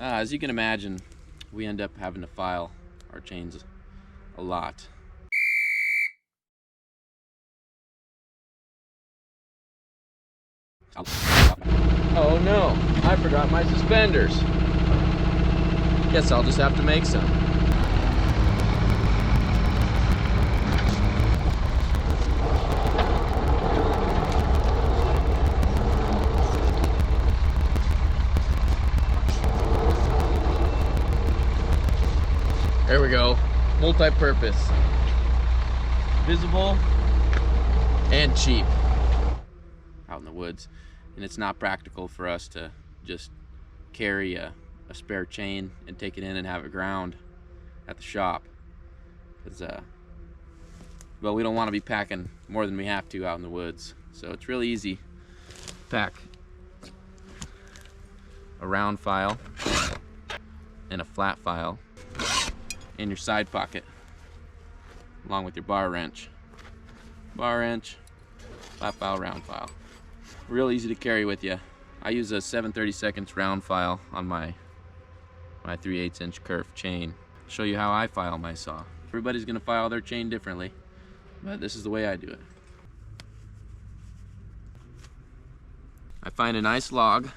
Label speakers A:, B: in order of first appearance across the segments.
A: As you can imagine, we end up having to file our chains a lot. Oh no, I forgot my suspenders. Guess I'll just have to make some. There we go, multi-purpose. Visible and cheap out in the woods. And it's not practical for us to just carry a spare chain and take it in and have it ground at the shop. Because, well, we don't want to be packing more than we have to out in the woods. So it's really easy to pack a round file and a flat file in your side pocket, along with your bar wrench. Bar wrench, flat file, round file. Real easy to carry with you. I use a 7/32 round file on my 3/8 inch kerf chain. I'll show you how I file my saw. Everybody's gonna file their chain differently, but this is the way I do it. I find a nice log,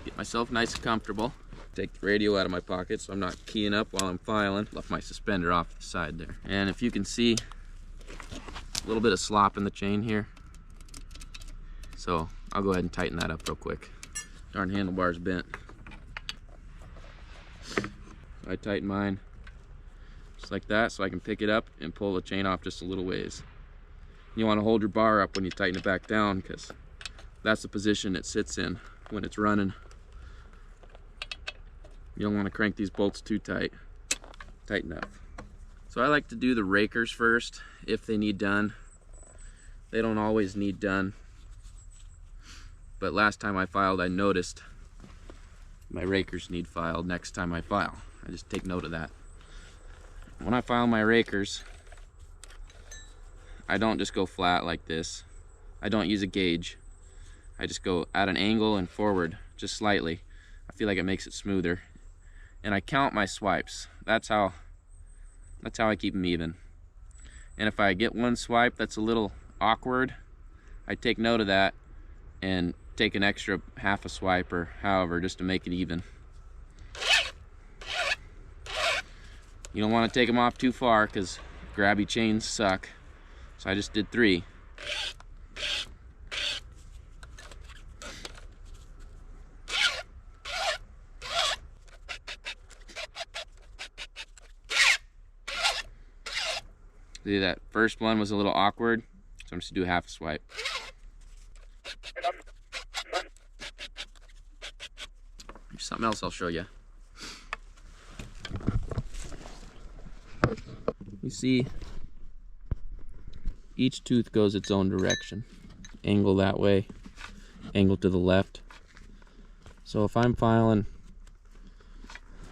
A: get myself nice and comfortable. Take the radio out of my pocket so I'm not keying up while I'm filing. Left my suspender off the side there. And if you can see, a little bit of slop in the chain here. So I'll go ahead and tighten that up real quick. Darn handlebar's bent. I tighten mine just like that so I can pick it up and pull the chain off just a little ways. You want to hold your bar up when you tighten it back down because that's the position it sits in when it's running. You don't want to crank these bolts too tight. Tighten up. So I like to do the rakers first if they need done. They don't always need done. But last time I filed, I noticed my rakers need filed next time I file. I just take note of that. When I file my rakers, I don't just go flat like this. I don't use a gauge. I just go at an angle and forward, just slightly. I feel like it makes it smoother. And I count my swipes. That's how I keep them even. And if I get one swipe that's a little awkward, I take note of that and take an extra half a swipe or however just to make it even. You don't want to take them off too far because grabby chains suck. So I just did 3. See, that first one was a little awkward, so I'm just gonna do half a swipe. Here's something else I'll show you. You see, each tooth goes its own direction. Angle that way, angle to the left. So if I'm filing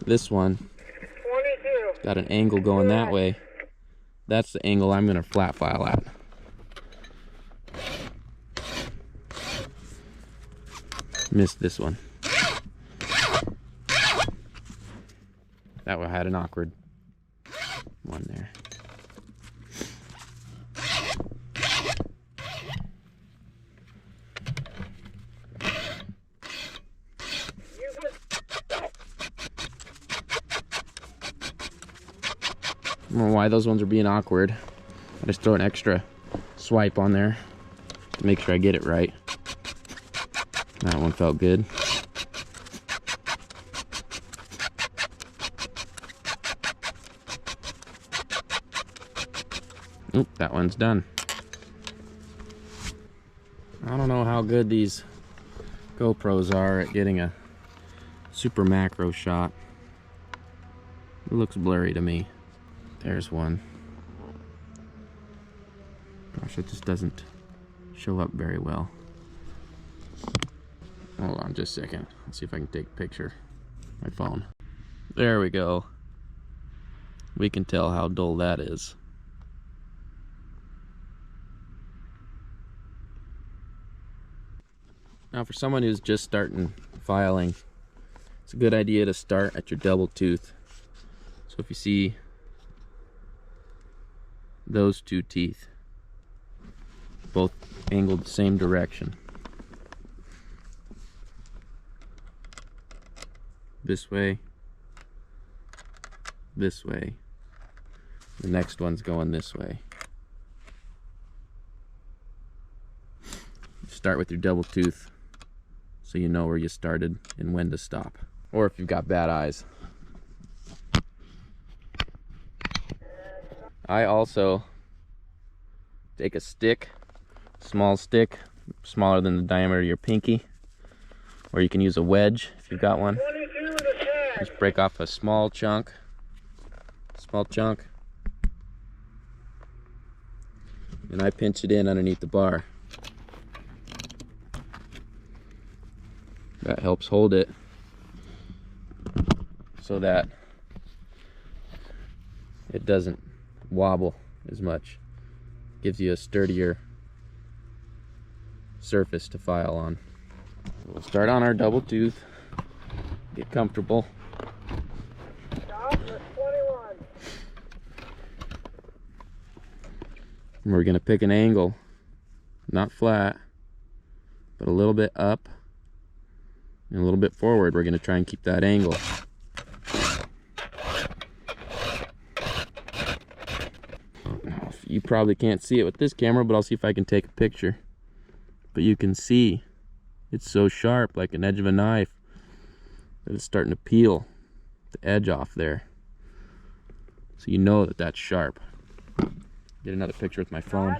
A: this one, got an angle going that way, that's the angle I'm gonna flat file at. Missed this one. That one had an awkward one there. I don't know why those ones are being awkward. I just throw an extra swipe on there to make sure I get it right. That one felt good. Oop, that one's done. I don't know how good these GoPros are at getting a super macro shot. It looks blurry to me. There's one. Gosh, it just doesn't show up very well. Hold on just a second. Let's see if I can take a picture. My phone. There we go. We can tell how dull that is. Now for someone who's just starting filing, It's a good idea to start at your double tooth. So if you see those two teeth, both angled the same direction, this way, this way, the next one's going this way. Start with your double tooth so you know where you started and when to stop. Or if you've got bad eyes. I also take a stick, small stick, smaller than the diameter of your pinky, or you can use a wedge if you've got one. Just break off a small chunk, and I pinch it in underneath the bar. That helps hold it so that it doesn't wobble as much. Gives you a sturdier surface to file on. We'll start on our double tooth, get comfortable. And we're going to pick an angle, not flat, but a little bit up and a little bit forward. We're going to try and keep that angle. You probably can't see it with this camera, but I'll see if I can take a picture. But you can see it's so sharp, like an edge of a knife, that it's starting to peel the edge off there. So you know that that's sharp. Get another picture with my phone.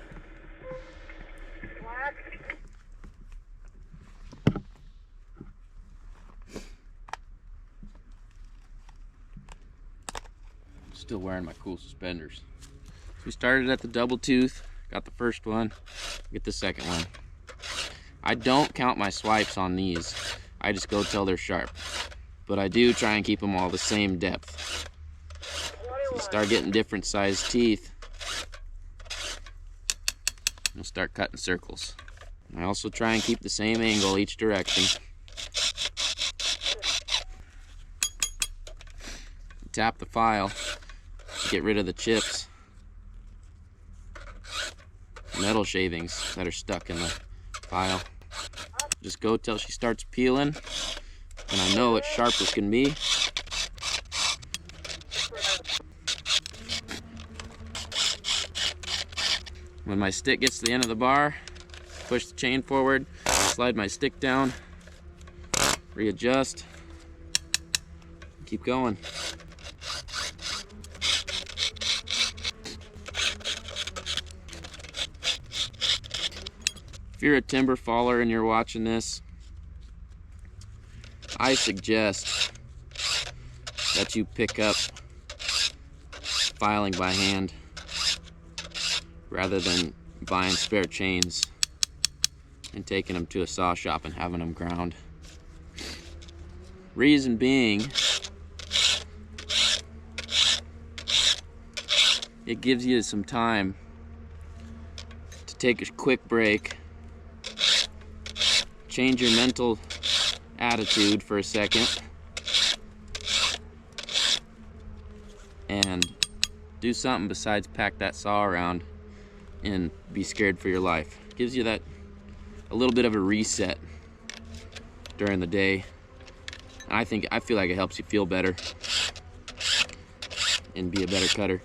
A: Still wearing my cool suspenders. So we started at the double tooth, got the first one, get the second one. I don't count my swipes on these. I just go till they're sharp. But I do try and keep them all the same depth. So you start getting different sized teeth, you'll start cutting circles. I also try and keep the same angle each direction. Tap the file to get rid of the chips, metal shavings that are stuck in the file. Just go till she starts peeling, and I know it's sharp as can be. When my stick gets to the end of the bar, push the chain forward, slide my stick down, readjust, keep going. If you're a timber faller and you're watching this, I suggest that you pick up filing by hand rather than buying spare chains and taking them to a saw shop and having them ground. Reason being, it gives you some time to take a quick break, change your mental attitude for a second, and do something besides pack that saw around and be scared for your life. It gives you that a little bit of a reset during the day. And I feel like it helps you feel better and be a better cutter.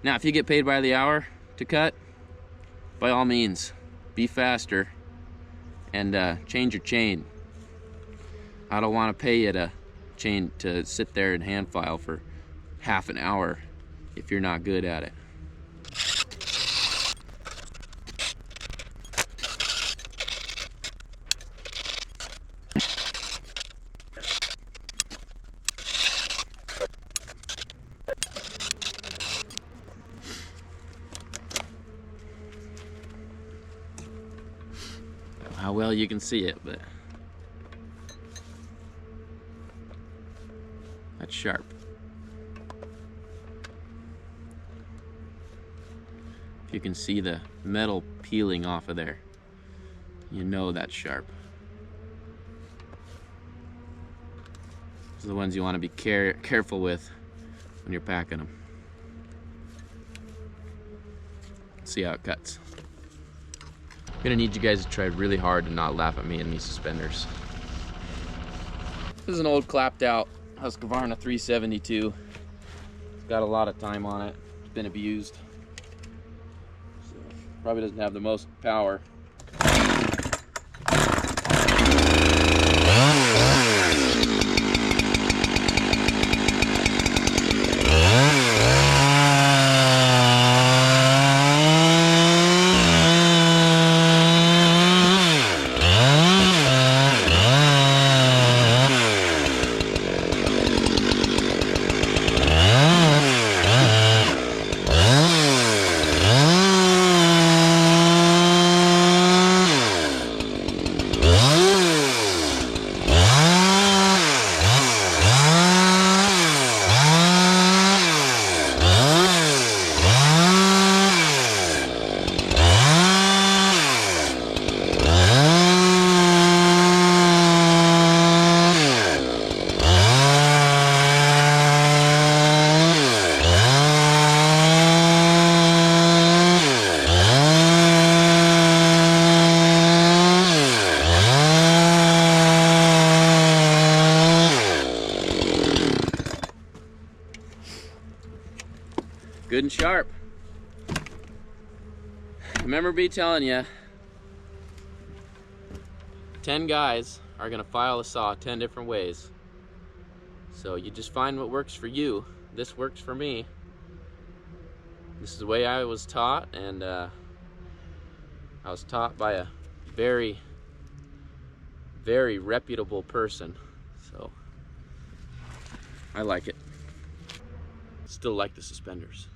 A: Now, if you get paid by the hour to cut, by all means, be faster and change your chain. I don't want to pay you to sit there and hand file for half an hour if you're not good at it. How well you can see it, but that's sharp. If you can see the metal peeling off of there, you know that's sharp. Those are the ones you want to be careful with when you're packing them. See how it cuts. I'm gonna need you guys to try really hard to not laugh at me in these suspenders. This is an old clapped out Husqvarna 372. It's got a lot of time on it. It's been abused. So probably doesn't have the most power. Good and sharp. Remember me telling you, 10 guys are gonna file a saw 10 different ways. So you just find what works for you. This works for me. This is the way I was taught, and I was taught by a very, very reputable person. So I like it. Still like the suspenders.